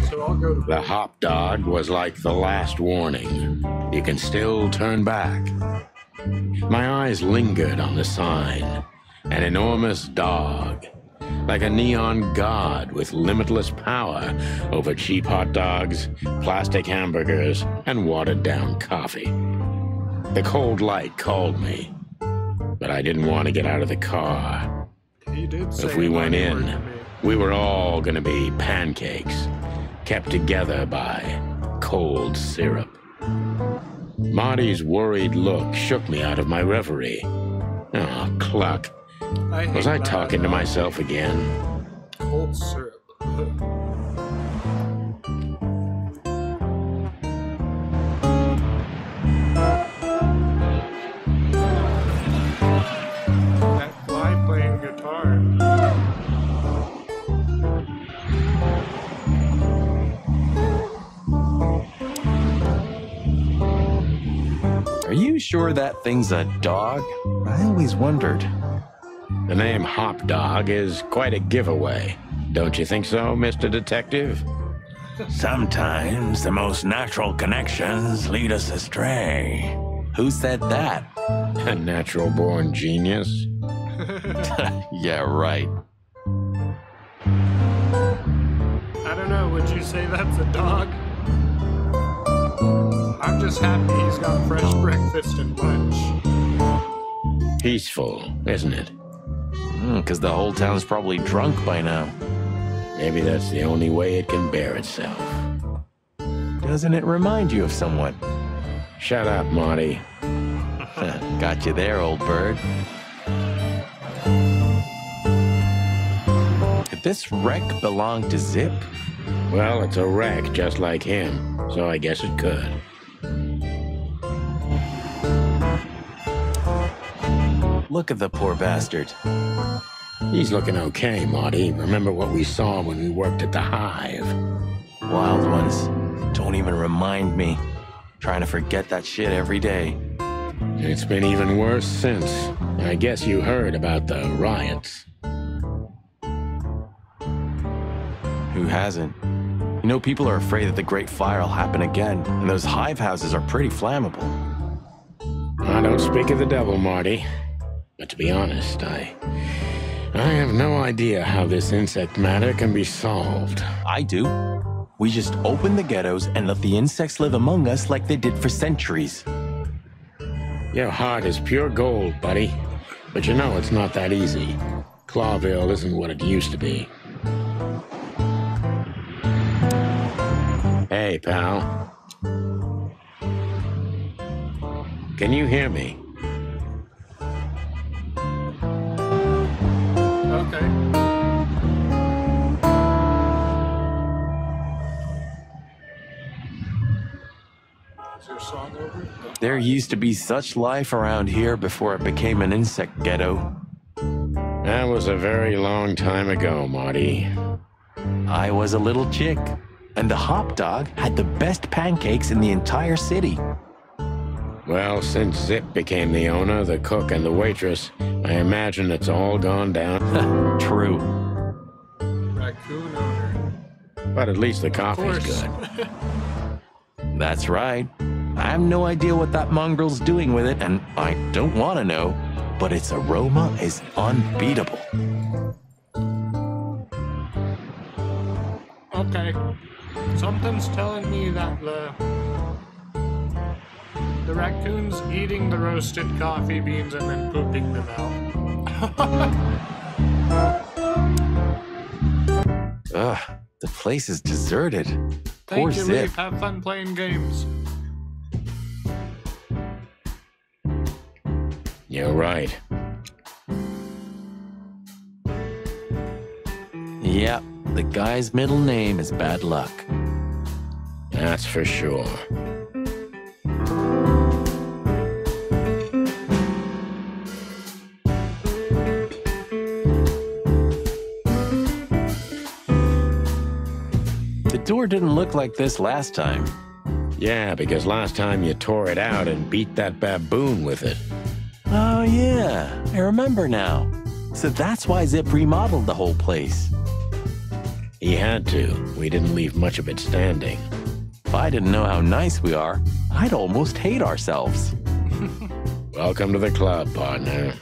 So I'll go to The hop dog was like the last warning. You can still turn back. My eyes lingered on the sign. An enormous dog. Like a neon god with limitless power over cheap hot dogs, plastic hamburgers, and watered-down coffee. The cold light called me, but I didn't want to get out of the car. He did say If we went one word in, to me. we were all gonna be pancakes, kept together by cold syrup. Marty's worried look shook me out of my reverie. Oh, cluck. Was I talking to myself again? Cold syrup. That fly playing guitar. Are you sure that thing's a dog? I always wondered. The name Hop Dog is quite a giveaway. Don't you think so, Mr. Detective? Sometimes the most natural connections lead us astray. Who said that? A natural-born genius? Yeah, right. I don't know, would you say that's a dog? I'm just happy he's got fresh breakfast and lunch. Peaceful, isn't it? Because the whole town's probably drunk by now. Maybe that's the only way it can bear itself. Doesn't it remind you of someone? Shut up, Marty. Got you there, old bird. Could this wreck belong to Zip? Well, it's a wreck just like him, so I guess it could. Look at the poor bastard. He's looking okay, Marty. Remember what we saw when we worked at the Hive? Wild ones. Don't even remind me. Trying to forget that shit every day. It's been even worse since. I guess you heard about the riots. Who hasn't? You know, people are afraid that the Great Fire will happen again, and those hive houses are pretty flammable. I don't speak of the devil, Marty. But to be honest, I have no idea how this insect matter can be solved. I do. We just open the ghettos and let the insects live among us like they did for centuries. Your heart is pure gold, buddy. But you know it's not that easy. Clawville isn't what it used to be. Hey, pal. Can you hear me? Okay. Is your song over? There used to be such life around here before it became an insect ghetto. That was a very long time ago, Marty. I was a little chick, and the hop dog had the best pancakes in the entire city. Well, since Zip became the owner, the cook, and the waitress, I imagine it's all gone down. True. Raccoon owner. But at least the Of coffee's course. good. That's right. I have no idea what that mongrel's doing with it, and I don't want to know, but its aroma is unbeatable. Okay. Something's telling me that the raccoon's eating the roasted coffee beans and then pooping them out. Ugh, the place is deserted. Poor Thank you, Zip. Leaf. Have fun playing games. You're right. Yep, the guy's middle name is Bad Luck. That's for sure. The door didn't look like this last time. Yeah, because last time you tore it out and beat that baboon with it. Oh yeah, I remember now. So that's why Zip remodeled the whole place. He had to. We didn't leave much of it standing. If I didn't know how nice we are, I'd almost hate ourselves. Welcome to the club, partner.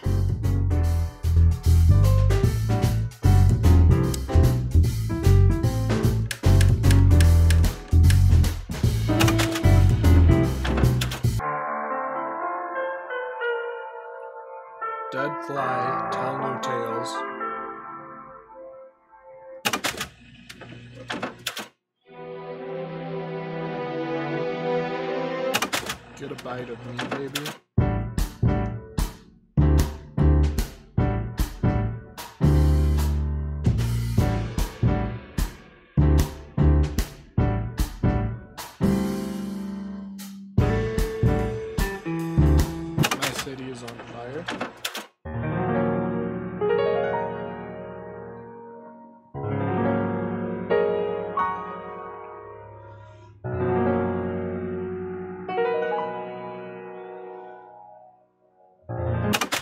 Dead fly, tell no tales. Get a bite of me, baby. My city is on fire.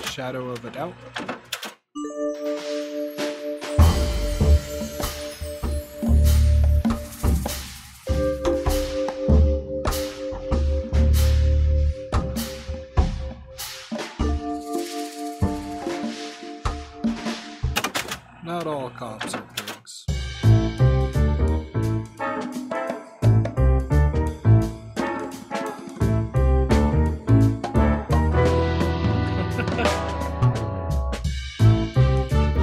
Shadow of a doubt. Not all cops are pigs.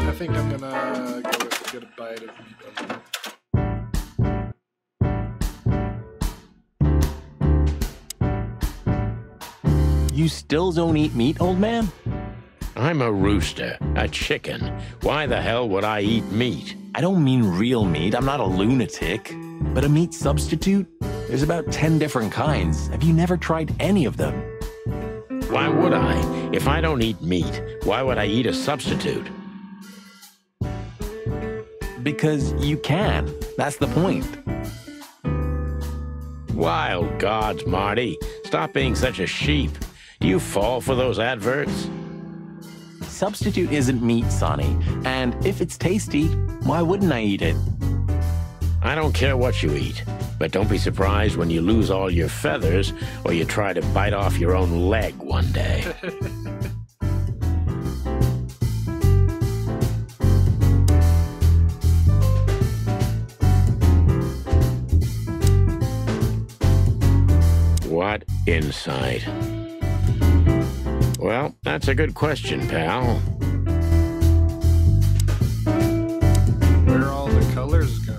I think I'm gonna go with get a bite of meat. You still don't eat meat, old man? I'm a rooster, a chicken. Why the hell would I eat meat? I don't mean real meat. I'm not a lunatic. But a meat substitute? There's about 10 different kinds. Have you never tried any of them? Why would I? If I don't eat meat, why would I eat a substitute? Because you can. That's the point. Wild gods, Marty. Stop being such a sheep. Do you fall for those adverts? Substitute isn't meat, Sonny. And if it's tasty, why wouldn't I eat it? I don't care what you eat, but don't be surprised when you lose all your feathers or you try to bite off your own leg one day. What insight? Well, that's a good question, pal. Where all the colors go.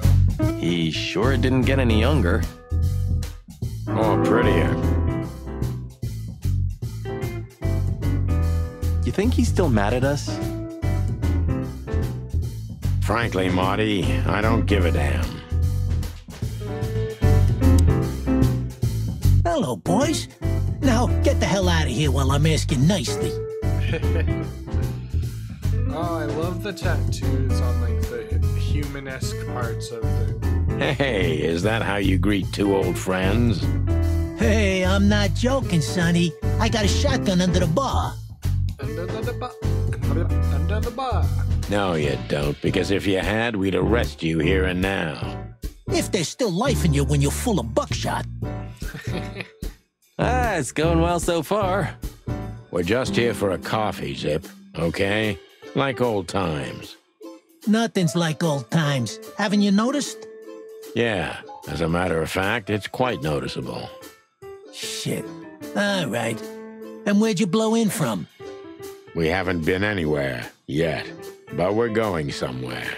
He sure didn't get any younger. Or prettier. You think he's still mad at us? Frankly, Marty, I don't give a damn. Hello, boys. Now, get the hell out of here while I'm asking nicely. Oh, I love the tattoos on like the human-esque parts of the... Hey, is that how you greet two old friends? Hey, I'm not joking, Sonny. I got a shotgun under the bar. Under the bar. Under the bar. No, you don't, because if you had, we'd arrest you here and now. If there's still life in you when you're full of buckshot. It's going well so far. We're just here for a coffee, Zip, okay? Like old times. Nothing's like old times. Haven't you noticed? Yeah, as a matter of fact, it's quite noticeable. Shit. All right. And where'd you blow in from? We haven't been anywhere yet, but we're going somewhere.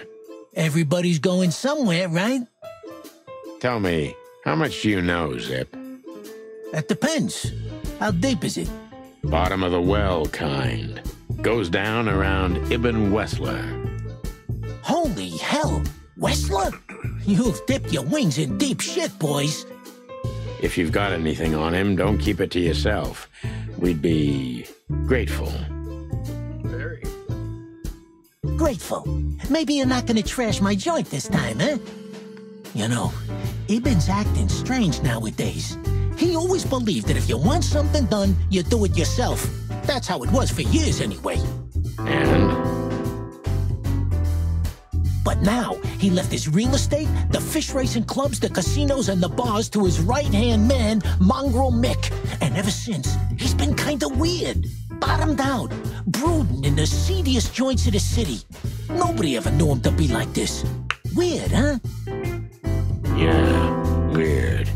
Everybody's going somewhere, right? Tell me, how much do you know, Zip? That depends. How deep is it? Bottom of the well kind. Goes down around Ibn Wessler. Holy hell! Wessler? You've dipped your wings in deep shit, boys. If you've got anything on him, don't keep it to yourself. We'd be grateful. Very. Grateful. Maybe you're not gonna trash my joint this time, eh? You know, Ibn's acting strange nowadays. He always believed that if you want something done, you do it yourself. That's how it was for years, anyway. And? But Now, he left his real estate, the fish racing clubs, the casinos, and the bars to his right-hand man, Mongrel Mick. And ever since, he's been kinda weird. Bottomed out, brooding in the seediest joints of the city. Nobody ever knew him to be like this. Weird, huh? Yeah, weird.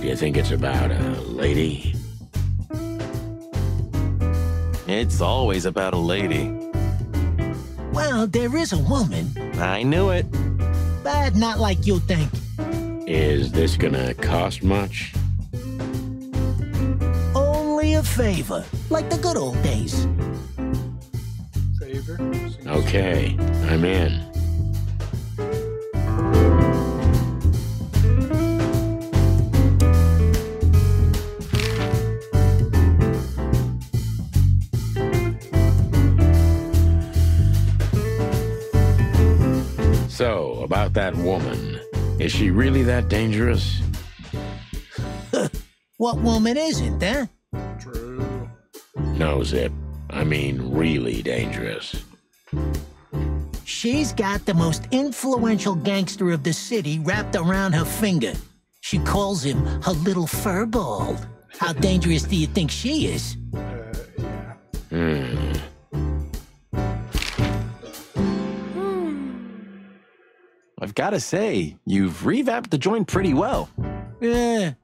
Do you think it's about a lady? It's always about a lady. Well, there is a woman, I knew it. but not like you think. Is this gonna cost much? Only a favor, like the good old days. Favor? Okay, I'm in. So, about that woman. Is she really that dangerous? What woman isn't, huh? True. No, Zip. I mean, really dangerous. She's got the most influential gangster of the city wrapped around her finger. She calls him her little furball. How dangerous do you think she is? Yeah. I've got to say, you've revamped the joint pretty well.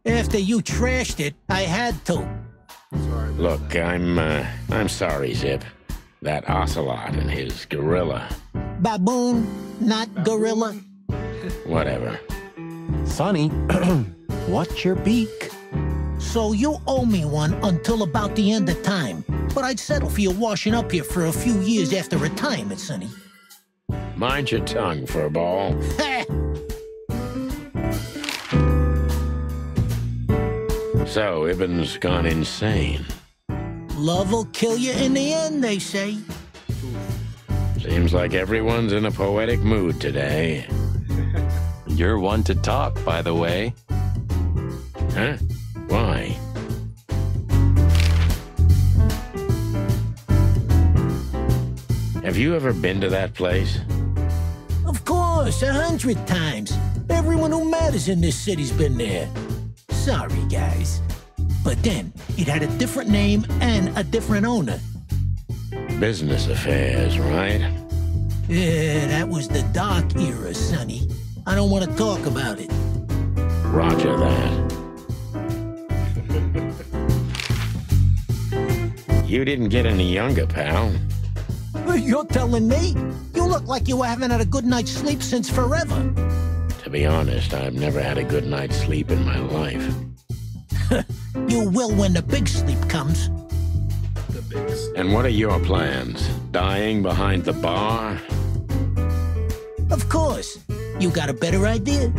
After you trashed it, I had to. Sorry. Look, I'm sorry, Zip. That ocelot and his gorilla. Baboon, not gorilla. Whatever. Sonny, what's your beak? So you owe me one until about the end of time. But I'd settle for you washing up here for a few years after retirement, Sonny. Mind your tongue, furball. So, Ibn's gone insane. Love will kill you in the end, they say. Seems like everyone's in a poetic mood today. You're one to talk, by the way. Huh? Why? Have you ever been to that place? Of course, 100 times. Everyone who matters in this city's been there. Sorry, guys. But then, it had a different name and a different owner. Business affairs, right? Yeah, that was the dark era, Sonny. I don't want to talk about it. Roger that. You didn't get any younger, pal. You're telling me? You look like you haven't had a good night's sleep since forever. To be honest, I've never had a good night's sleep in my life. You will when the big sleep comes. The biggest. And what are your plans? Dying behind the bar? Of course. You got a better idea?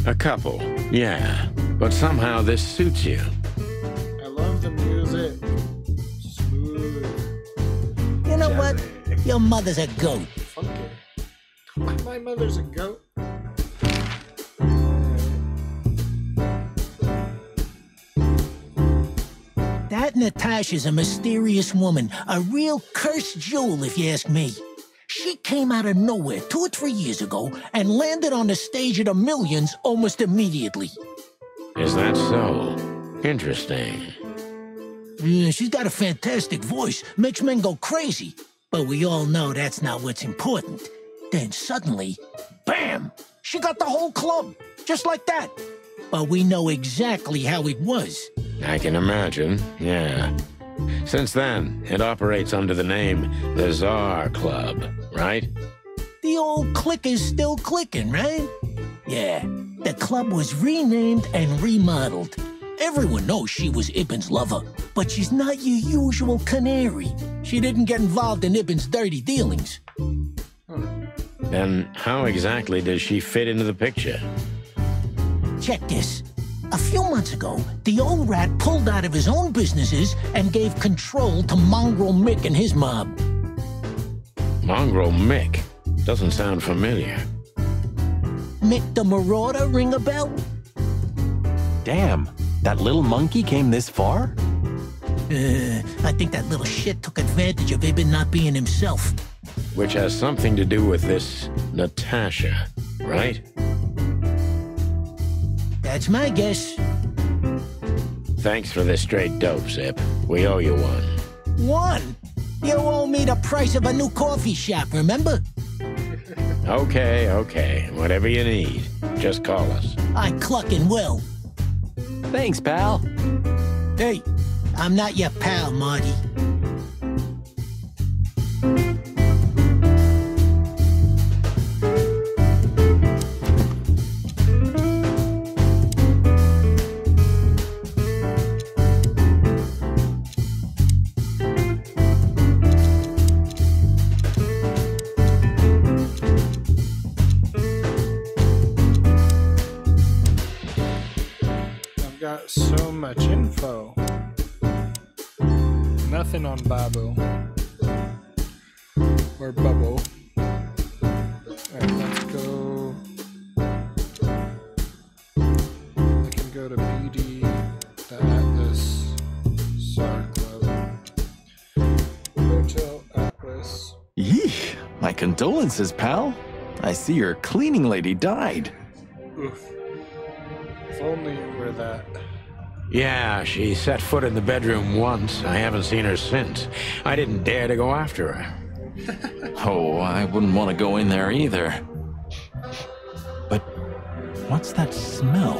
A couple, yeah. But somehow this suits you. I love the music. Smooth. You know what? Jazzy. Your mother's a goat. Funky. My mother's a goat. That Natasha's a mysterious woman, a real cursed jewel, if you ask me. She came out of nowhere 2 or 3 years ago and landed on the stage of the Millions almost immediately. Is that so? Interesting. Yeah, she's got a fantastic voice, makes men go crazy. But we all know that's not what's important. Then suddenly, bam! She got the whole club, just like that. But we know exactly how it was. I can imagine, yeah. Since then, it operates under the name the Czar Club, right? The old click is still clicking, right? Yeah, the club was renamed and remodeled. Everyone knows she was Ibn's lover, but she's not your usual canary. She didn't get involved in Ibn's dirty dealings. Then how exactly does she fit into the picture? Check this. A few months ago, the old rat pulled out of his own businesses and gave control to Mongrel Mick and his mob. Mongrel Mick? Doesn't sound familiar. Mick the Marauder, ring a bell? Damn, that little monkey came this far? I think that little shit took advantage of Ibn not being himself. which has something to do with this Natasha, right? That's my guess. Thanks for the straight dope, Zip. We owe you one. One? You owe me the price of a new coffee shop, remember? Okay. Whatever you need, just call us. I clucking will. Thanks, pal. Hey, I'm not your pal, Marty. Got so much info. Nothing on Babu. Or Bubble. Alright, let's go. I can go to BD, the Atlas, SAR Club, Hotel Atlas. Yeesh. My condolences, pal. I see your cleaning lady died. Oof. If only it were that. Yeah, she set foot in the bedroom once. I haven't seen her since. I didn't dare to go after her. Oh, I wouldn't want to go in there either. But what's that smell?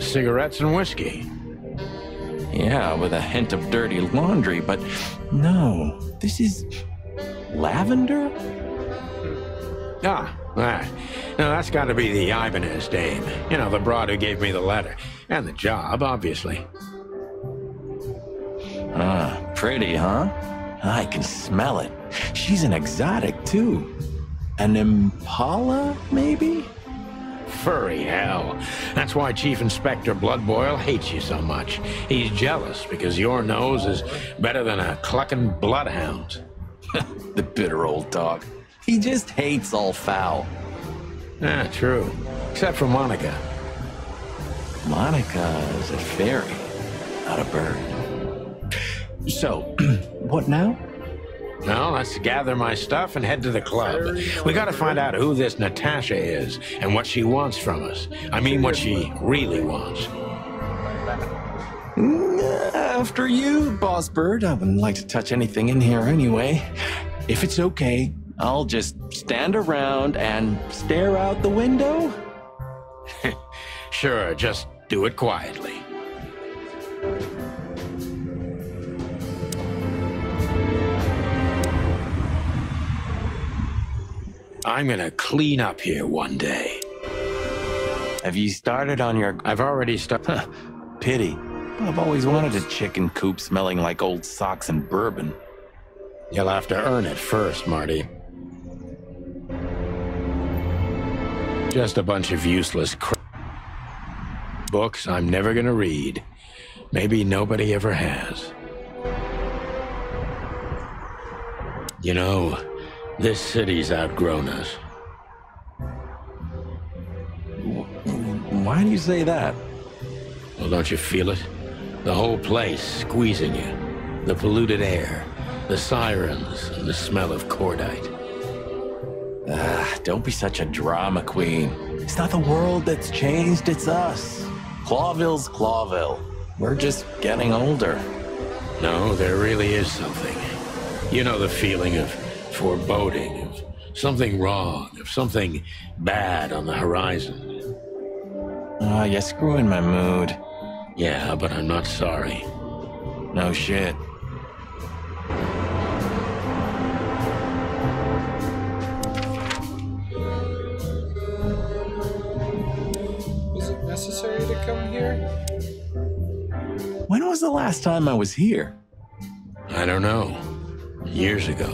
Cigarettes and whiskey. Yeah, with a hint of dirty laundry, but no, this is lavender? No, that's got to be the Ibanez dame. You know, the broad who gave me the letter. And the job, obviously. Pretty, huh? I can smell it. She's an exotic, too. An impala, maybe? Furry hell. That's why Chief Inspector Bloodboil hates you so much. He's jealous because your nose is better than a clucking bloodhound. The bitter old dog. He just hates all foul. True. Except for Monica. Monica is a fairy, not a bird. So, what now? Well, let's gather my stuff and head to the club. We gotta find out who this Natasha is and what she wants from us. I mean, what she really wants. After you, Boss Bird. I wouldn't like to touch anything in here anyway. If it's okay, I'll just stand around and stare out the window. Sure, just do it quietly. I'm gonna clean up here one day. Have you started on your... I've already started. Pity. I've always wanted a chicken coop smelling like old socks and bourbon. You'll have to earn it first, Marty. Just a bunch of useless books I'm never gonna read. Maybe nobody ever has. You know, this city's outgrown us. Why do you say that? Well, don't you feel it? The whole place squeezing you. The polluted air, the sirens, and the smell of cordite. Don't be such a drama queen. It's not the world that's changed, it's us. Clawville's Clawville. We're just getting older. No, there really is something. You know the feeling of foreboding, of something wrong, of something bad on the horizon. You're screwing my mood. Yeah, but I'm not sorry. No shit. Is it necessary to come here? When was the last time I was here? I don't know. Years ago.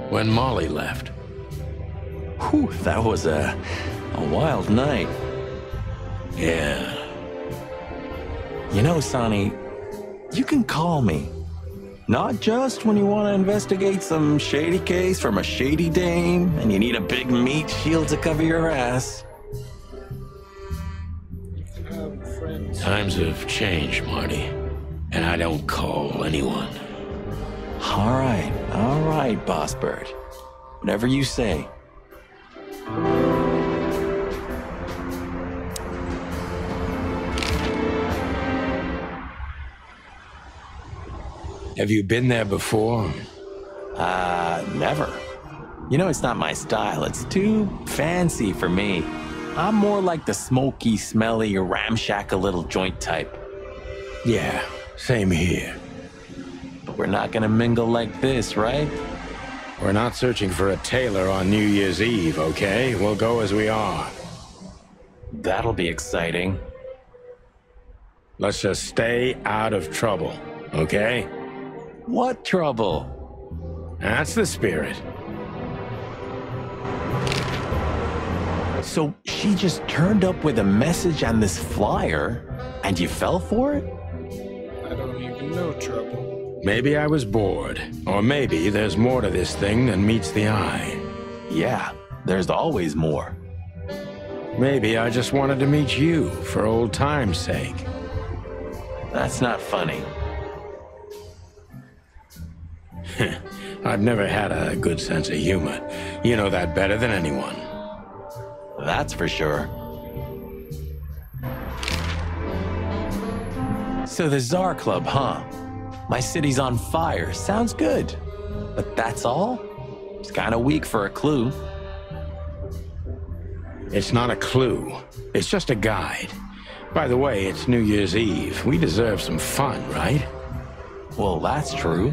When Molly left. Whew, that was a wild night. Yeah. You know, Sonny, you can call me. Not just when you want to investigate some shady case from a shady dame and you need a big meat shield to cover your ass. Times have changed, Marty. And I don't call anyone. All right, Boss Bird. Whatever you say. Have you been there before? Never. You know, it's not my style. It's too fancy for me. I'm more like the smoky, smelly, ramshackle little joint type. Yeah, same here. But we're not gonna mingle like this, right? We're not searching for a tailor on New Year's Eve, okay? We'll go as we are. That'll be exciting. Let's just stay out of trouble, okay? What trouble? That's the spirit. So she just turned up with a message on this flyer, and you fell for it? I don't even know trouble. Maybe I was bored, or maybe there's more to this thing than meets the eye. Yeah, there's always more. Maybe I just wanted to meet you for old time's sake. That's not funny. I've never had a good sense of humor. You know that better than anyone. That's for sure. So the Czar Club, huh? My city's on fire. Sounds good. But that's all? It's kind of weak for a clue. It's not a clue. It's just a guide. By the way, it's New Year's Eve. We deserve some fun, right? Well, that's true.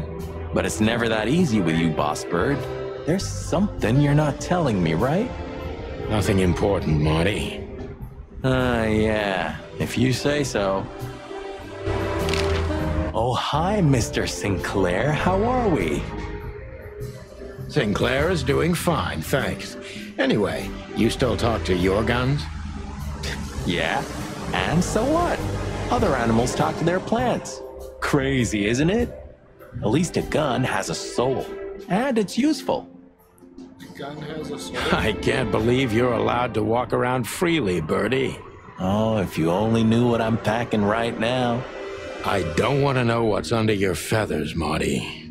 But it's never that easy with you, Boss Bird. There's something you're not telling me, right? Nothing important, Marty. Yeah, if you say so. Oh, hi, Mr. Sinclair. How are we? Sinclair is doing fine, thanks. Anyway, you still talk to your guns? Yeah, and so what? Other animals talk to their plants. Crazy, isn't it? At least a gun has a soul, and it's useful. The gun has a soul. I can't believe you're allowed to walk around freely, Birdie. Oh, if you only knew what I'm packing right now. I don't want to know what's under your feathers, Marty.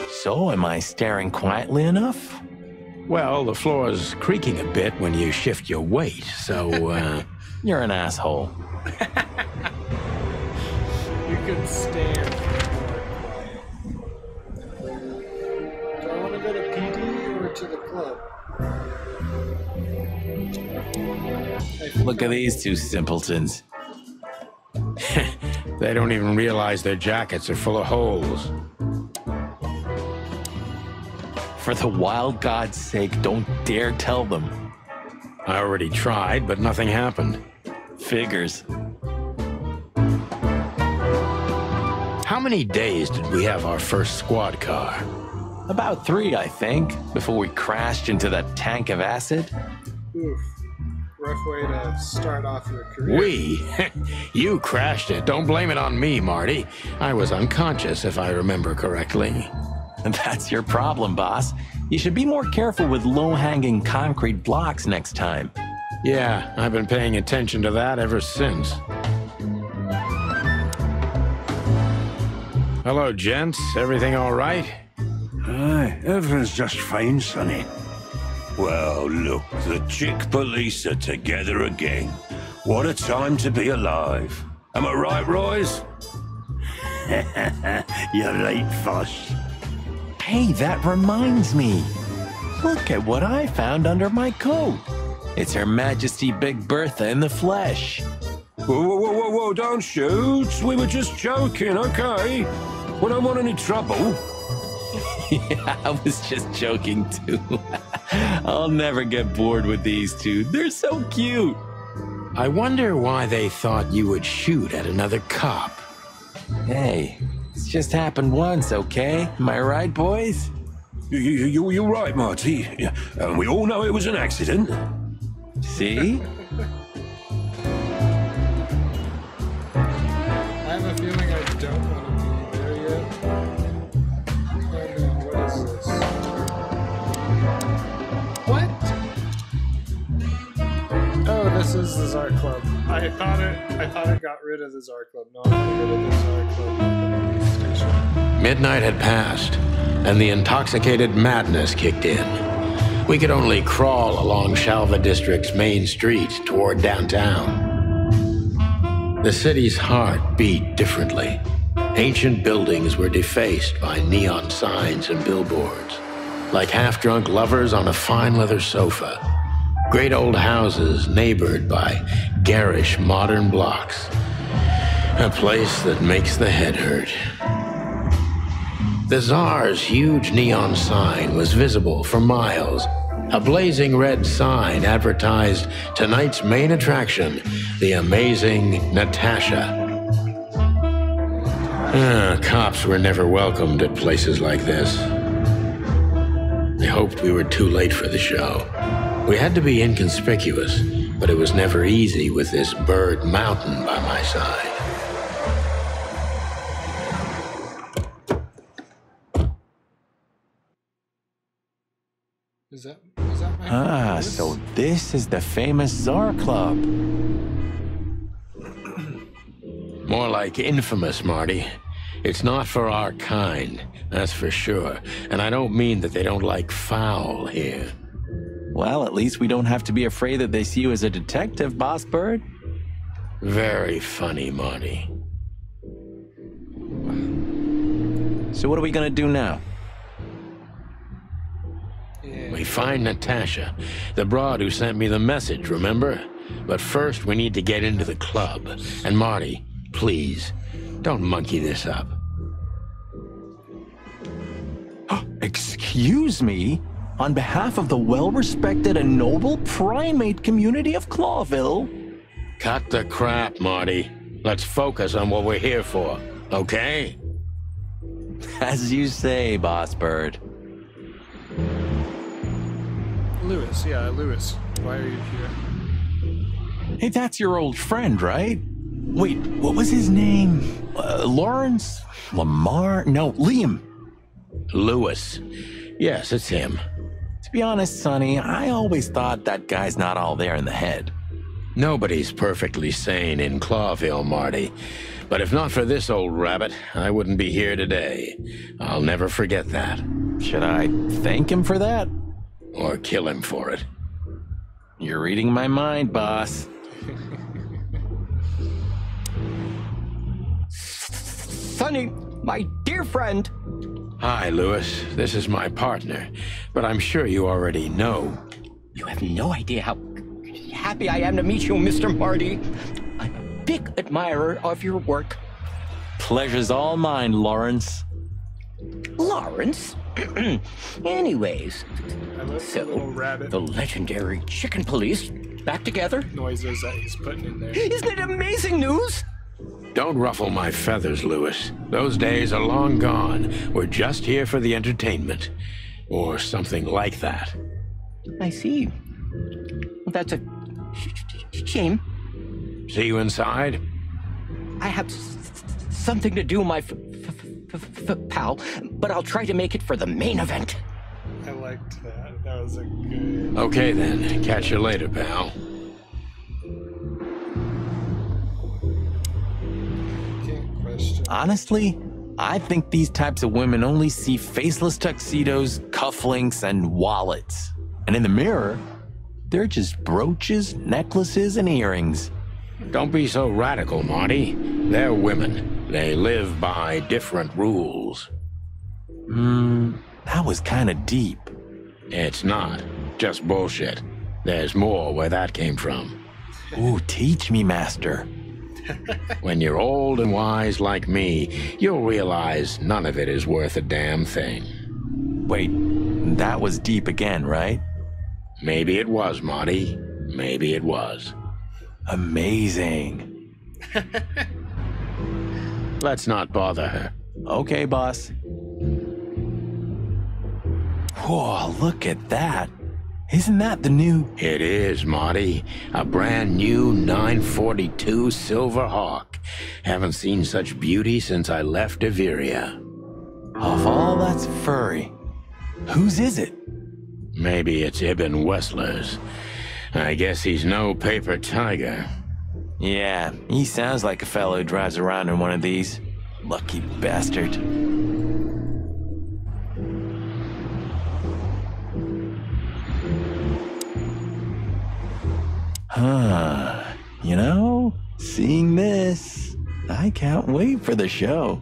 So, am I staring quietly enough? Well, the floor's creaking a bit when you shift your weight, so, You're an asshole. You can stand. Do I want to go to PD or to the club? Look at these two simpletons. They don't even realize their jackets are full of holes. For the wild God's sake, don't dare tell them. I already tried, but nothing happened. Figures. How many days did we have our first squad car? About 3, I think, before we crashed into that tank of acid. Oof. Rough way to start off your career. We? You crashed it. Don't blame it on me, Marty. I was unconscious, if I remember correctly. And that's your problem, boss. You should be more careful with low-hanging concrete blocks next time. Yeah, I've been paying attention to that ever since. Hello, gents. Everything all right? Aye, everything's just fine, Sonny. Well, look, the chick police are together again. What a time to be alive. Am I right, Royce? You're right, Foss. Hey, that reminds me. Look at what I found under my coat. It's Her Majesty Big Bertha in the flesh. Whoa, don't shoot. We were just joking, okay? We don't want any trouble. Yeah, I was just joking too. I'll never get bored with these two. They're so cute. I wonder why they thought you would shoot at another cop. Hey, it's just happened once, okay? Am I right, boys? You're right, Marty. Yeah, and we all know it was an accident. See? I have a feeling I don't want to be there yet. And then what is this? What? Oh, this is the Czar Club. I thought it got rid of the Czar Club. No, I'm gonna go to the Czar Club. Midnight had passed, and the intoxicated madness kicked in. We could only crawl along Shalva District's main street toward downtown. The city's heart beat differently. Ancient buildings were defaced by neon signs and billboards, like half-drunk lovers on a fine leather sofa. Great old houses neighbored by garish modern blocks. A place that makes the head hurt. The Tsar's huge neon sign was visible for miles. A blazing red sign advertised tonight's main attraction, the amazing Natasha. Cops were never welcomed at places like this. They hoped we were too late for the show. We had to be inconspicuous, but it was never easy with this bird mountain by my side. Is that my voice? So this is the famous Tsar Club. More like infamous, Marty. It's not for our kind, that's for sure. And I don't mean that they don't like foul here. Well, at least we don't have to be afraid that they see you as a detective, Boss Bird. Very funny, Marty. So what are we gonna do now? We find Natasha, the broad who sent me the message, remember? But first, we need to get into the club. And Marty, please, don't monkey this up. Excuse me? On behalf of the well-respected and noble primate community of Clawville? Cut the crap, Marty. Let's focus on what we're here for, okay? As you say, Boss Bird. Lewis, yeah, Lewis. Why are you here? Hey, that's your old friend, right? Wait, what was his name? Lawrence? Lamar? No, Liam. Lewis. Yes, it's him. To be honest, Sonny, I always thought that guy's not all there in the head. Nobody's perfectly sane in Clawville, Marty. But if not for this old rabbit, I wouldn't be here today. I'll never forget that. Should I thank him for that? Or kill him for it. You're reading my mind, boss. Sonny, my dear friend. Hi, Lewis. This is my partner. But I'm sure you already know. You have no idea how happy I am to meet you, Mr. Marty. I'm a big admirer of your work. Pleasure's all mine, Lawrence. Lawrence? Anyways, I love the little rabbit the legendary chicken police back together. noises that he's putting in there. Isn't it amazing news? Don't ruffle my feathers, Lewis. Those days are long gone. We're just here for the entertainment. Or something like that. I see. That's a shame. See you inside? I have something to do, my pal, but I'll try to make it for the main event. I liked that. That was a good... Okay then. Catch you later, pal. Can't question. Honestly, I think these types of women only see faceless tuxedos, cufflinks, and wallets. And in the mirror, they're just brooches, necklaces, and earrings. Don't be so radical, Marty. They're women. They live by different rules. That was kind of deep. It's not. Just bullshit. There's more where that came from. Ooh, teach me, master. When you're old and wise like me, you'll realize none of it is worth a damn thing. Wait, that was deep again, right? Maybe it was, Marty. Maybe it was. Amazing. Let's not bother her. Okay, boss. Whoa, look at that. Isn't that the new... It is, Marty. A brand new 942 Silver Hawk. Haven't seen such beauty since I left Averia. Of all that's furry, whose is it? Maybe it's Ibn Wessler's. I guess he's no paper tiger. Yeah, he sounds like a fellow who drives around in one of these. Lucky bastard. You know, seeing this, I can't wait for the show.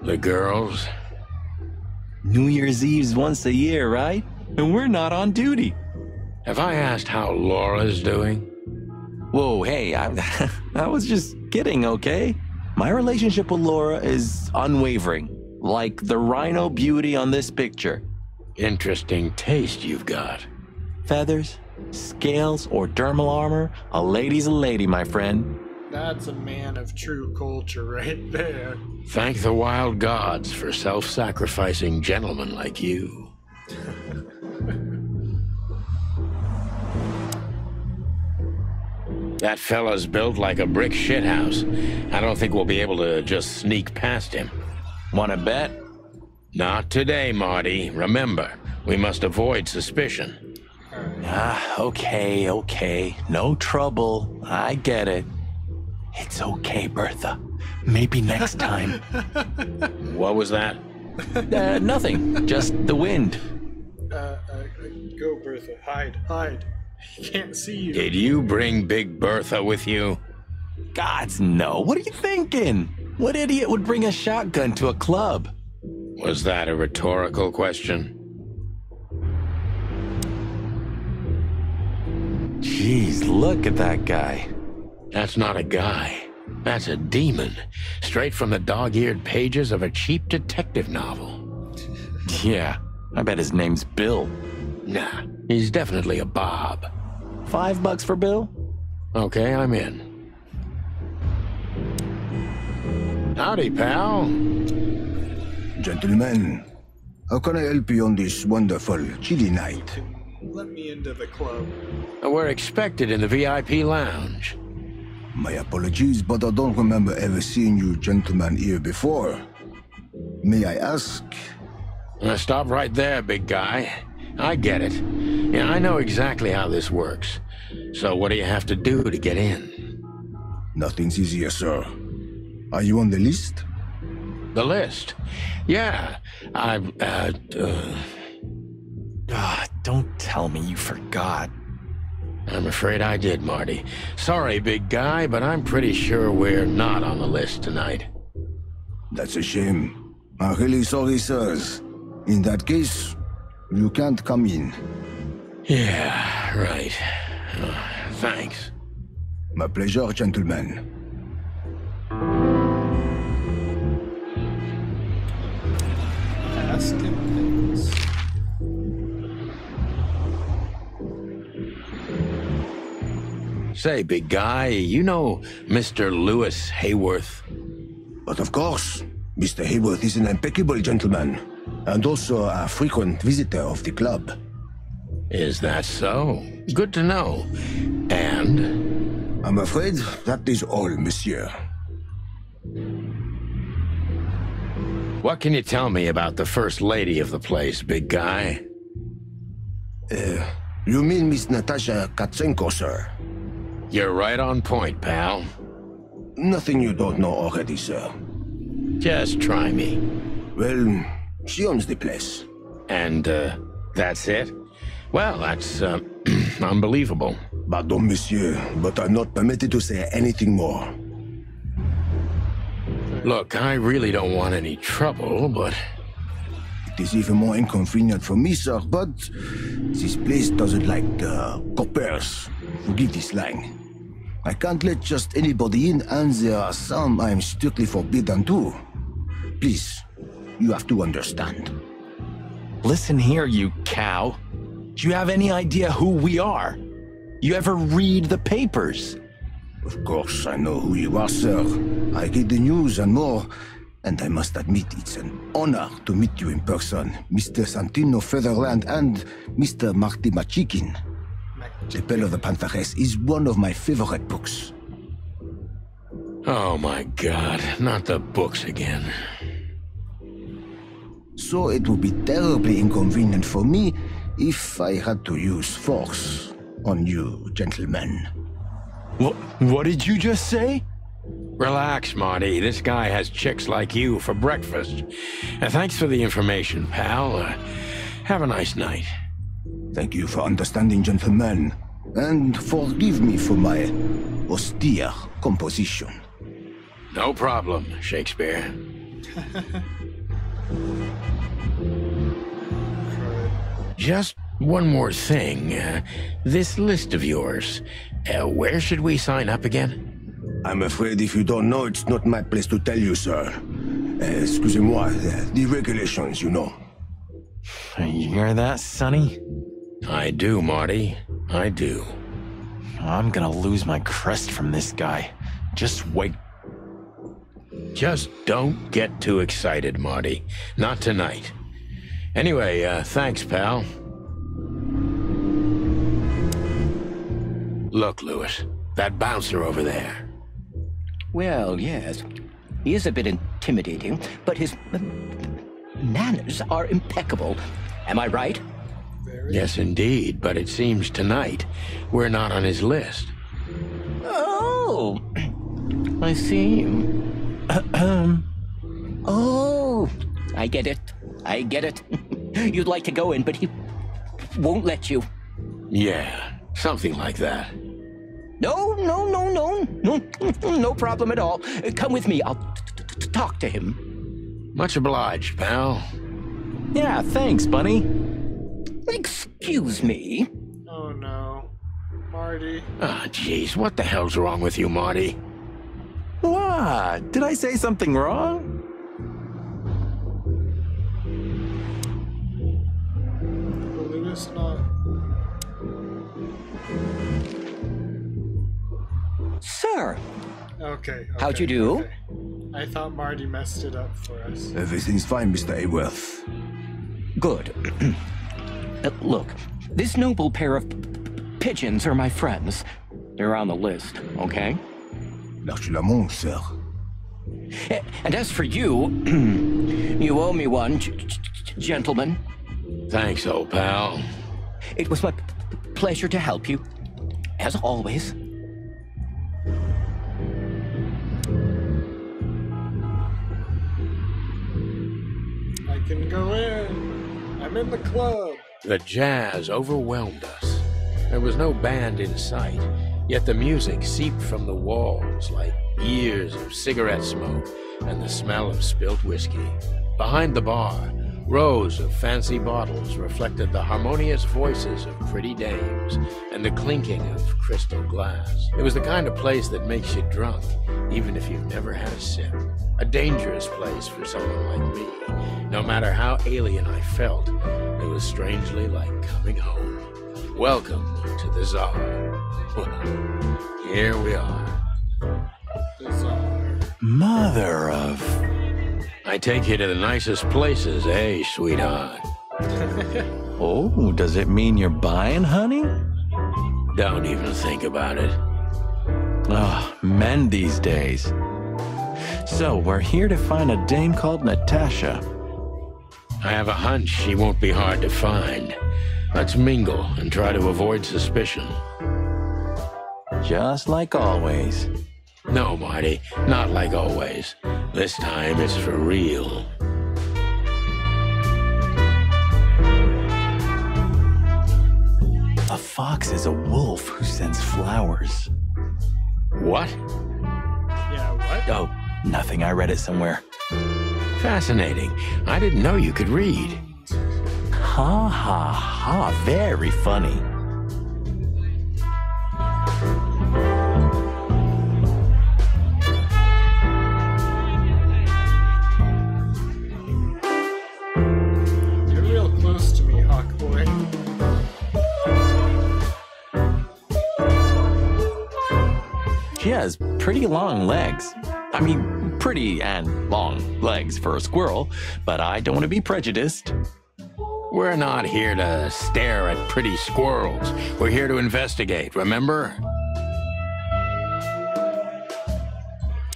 The girls? New Year's Eve's once a year, right? And we're not on duty. Have I asked how Laura's doing? Whoa, hey, I was just kidding, okay? My relationship with Laura is unwavering, like the rhino beauty on this picture. Interesting taste you've got. Feathers, scales, or dermal armor, a lady's a lady, my friend. That's a man of true culture right there. Thank the wild gods for self-sacrificing gentlemen like you. That fella's built like a brick shithouse. I don't think we'll be able to just sneak past him. Wanna bet? Not today, Marty. Remember, we must avoid suspicion. Okay. No trouble. I get it. It's okay, Bertha. Maybe next time. What was that? Nothing. Just the wind. Go, Bertha. Hide. He can't see you. Did you bring Big Bertha with you? Gods, no. What are you thinking? What idiot would bring a shotgun to a club? Was that a rhetorical question? Jeez, look at that guy. That's not a guy. That's a demon. Straight from the dog-eared pages of a cheap detective novel. Yeah, I bet his name's Bill. Nah, he's definitely a Bob. $5 for Bill? Okay, I'm in. Howdy, pal. Gentlemen, how can I help you on this wonderful, chilly night? Let me into the club. We're expected in the VIP lounge. My apologies, but I don't remember ever seeing you gentlemen here before. May I ask? Stop right there, big guy. I get it. Yeah, I know exactly how this works. So what do you have to do to get in? Nothing's easier, sir. Are you on the list? The list? Yeah, Don't tell me you forgot. I'm afraid I did, Marty. Sorry, big guy, but I'm pretty sure we're not on the list tonight. That's a shame. I'm really sorry, sirs. In that case, you can't come in. Yeah, right. Thanks. My pleasure, gentlemen. Ask him things. Say, big guy, you know Mr. Lewis Hayworth? But of course, Mr. Hayworth is an impeccable gentleman, and also a frequent visitor of the club. Is that so? Good to know. And? I'm afraid that is all, monsieur. What can you tell me about the first lady of the place, big guy? You mean Miss Natasha Katsenko, sir? You're right on point, pal. Nothing you don't know already, sir. Just try me. Well, she owns the place. And, that's it? Well, that's, unbelievable. Pardon, monsieur, but I'm not permitted to say anything more. Look, I really don't want any trouble, but... It is even more inconvenient for me, sir, but this place doesn't like coppers. Forgive this slang. I can't let just anybody in, and there are some I'm strictly forbidden to. Please, you have to understand. Listen here, you cow. Do you have any idea who we are? You ever read the papers? Of course, I know who you are, sir. I read the news and more, and I must admit it's an honor to meet you in person, Mr. Santino Featherland and Mr. Marty Machikin. The Bell of the Pantheress is one of my favorite books. Oh my God, not the books again. So it would be terribly inconvenient for me if I had to use force on you, gentlemen. What did you just say? Relax, Marty. This guy has chicks like you for breakfast. Thanks for the information, pal. Have a nice night. Thank you for understanding, gentlemen. And forgive me for my austere composition. No problem, Shakespeare. Just one more thing. This list of yours, where should we sign up again? I'm afraid if you don't know, it's not my place to tell you, sir. Excusez-moi, the regulations, you know. You hear that, Sonny? I do, Marty. I do. I'm gonna lose my crest from this guy. Just wait. Just don't get too excited, Marty. Not tonight. Anyway, thanks, pal. Look, Lewis, that bouncer over there. Well, yes. He is a bit intimidating, but his manners are impeccable. Am I right? Yes, indeed, but it seems tonight we're not on his list. Oh, I see. Oh, I get it. I get it. You'd like to go in, but he won't let you. Yeah, something like that. No problem at all. Come with me. I'll talk to him. Much obliged, pal. Yeah, thanks, Bunny. Excuse me. Oh no. Marty. Ah, jeez, what the hell's wrong with you, Marty? What? Did I say something wrong? Lewis not. Sir. Okay. How'd you do? Okay. I thought Marty messed it up for us. Everything's fine, Mr. Ayworth. Good. Look, this noble pair of pigeons are my friends. They're on the list, okay? L'arche-la-monte, sir. And as for you, you owe me one, gentlemen. Thanks, old pal. It was my pleasure to help you, as always. I can go in. I'm in the club. The jazz overwhelmed us. There was no band in sight, yet the music seeped from the walls like years of cigarette smoke and the smell of spilt whiskey. Behind the bar, rows of fancy bottles reflected the harmonious voices of pretty dames and the clinking of crystal glass. It was the kind of place that makes you drunk, even if you've never had a sip. A dangerous place for someone like me. No matter how alien I felt, it was strangely like coming home. Welcome to the Czar. Well, here we are. The Czar. Mother of... I take you to the nicest places, eh, sweetheart? Oh, does it mean you're buying, honey? Don't even think about it. Oh, men these days. So, we're here to find a dame called Natasha. I have a hunch she won't be hard to find. Let's mingle and try to avoid suspicion. Just like always. No, Marty, not like always. This time it's for real. A fox is a wolf who sends flowers. What? Yeah, what? Oh, nothing. I read it somewhere. Fascinating. I didn't know you could read. Ha ha ha, very funny. You're real close to me, Hawk Boy. She has pretty long legs. I mean, pretty and long legs for a squirrel, but I don't want to be prejudiced. We're not here to stare at pretty squirrels. We're here to investigate, remember?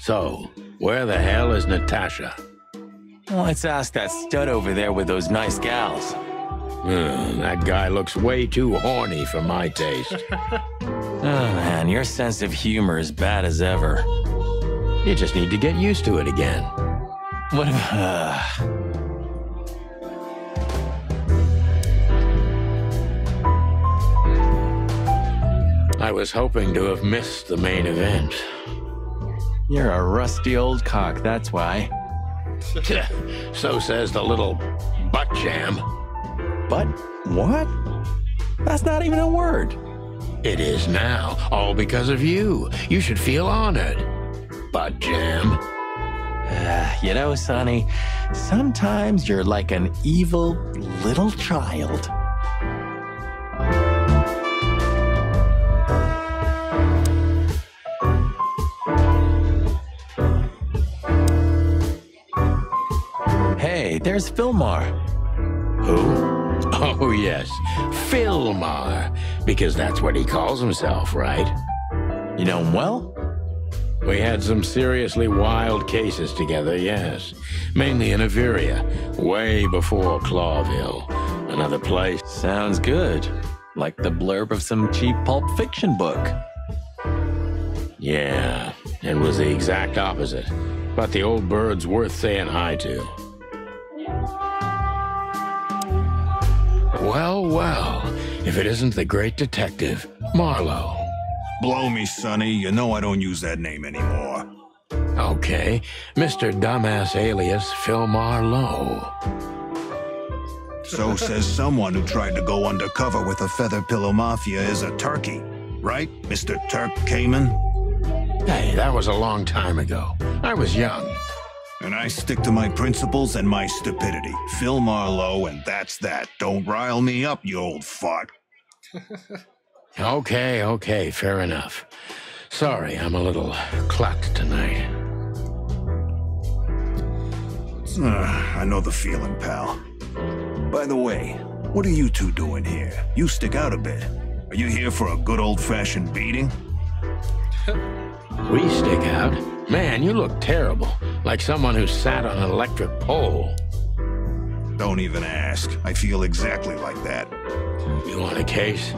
So, where the hell is Natasha? Let's ask that stud over there with those nice gals. That guy looks way too horny for my taste. Oh man, your sense of humor is bad as ever. You just need to get used to it again. What? I was hoping to have missed the main event. You're a rusty old cock, that's why. So says the little butt jam. But what? That's not even a word. It is now, all because of you. You should feel honored. Butt jam. You know, Sonny, sometimes you're like an evil little child. Hey, there's Fillmar. Who? Oh, yes, Fillmar. Because that's what he calls himself, right? You know him well? We had some seriously wild cases together, yes. Mainly in Averia, way before Clawville. Another place. Sounds good. Like the blurb of some cheap pulp fiction book. Yeah, it was the exact opposite. But the old bird's worth saying hi to. Well, well, if it isn't the great detective, Marlowe. Blow me, Sonny. You know I don't use that name anymore. Okay, Mr. Dumbass alias Phil Marlowe. So says someone who tried to go undercover with a feather pillow mafia as a turkey. Right, Mr. Turk Cayman? Hey, that was a long time ago. I was young. And I stick to my principles and my stupidity. Phil Marlowe, and that's that. Don't rile me up, you old fart. Okay, fair enough. Sorry, I'm a little clucked tonight. I know the feeling, pal. By the way, what are you two doing here? You stick out a bit. Are you here for a good old-fashioned beating? We stick out? Man, you look terrible. Like someone who sat on an electric pole. Don't even ask. I feel exactly like that. You want a case?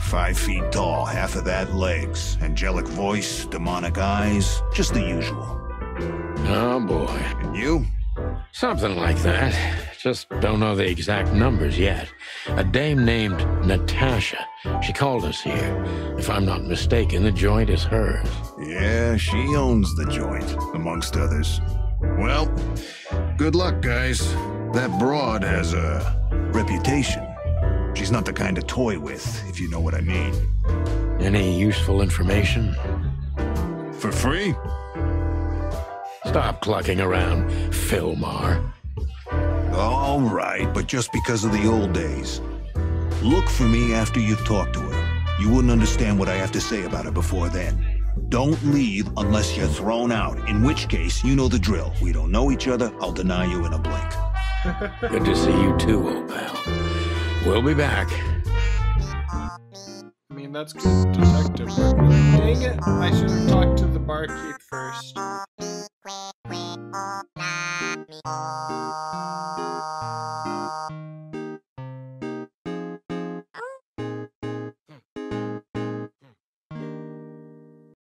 5 feet tall, half of that legs. Angelic voice, demonic eyes, just the usual. Oh, boy. And you? Something like that. Just don't know the exact numbers yet. A dame named Natasha. She called us here. If I'm not mistaken, the joint is hers. Yeah, she owns the joint, amongst others. Well, good luck, guys. That broad has a reputation. She's not the kind to toy with, if you know what I mean. Any useful information? For free? Stop clucking around, Fillmar. All right, but just because of the old days. Look for me after you've talked to her. You wouldn't understand what I have to say about her before then. Don't leave unless you're thrown out, in which case, you know the drill. We don't know each other, I'll deny you in a blink. Good to see you too, old pal. We'll be back. I mean, that's good detective work. Dang it, I should have talked to the barkeep first.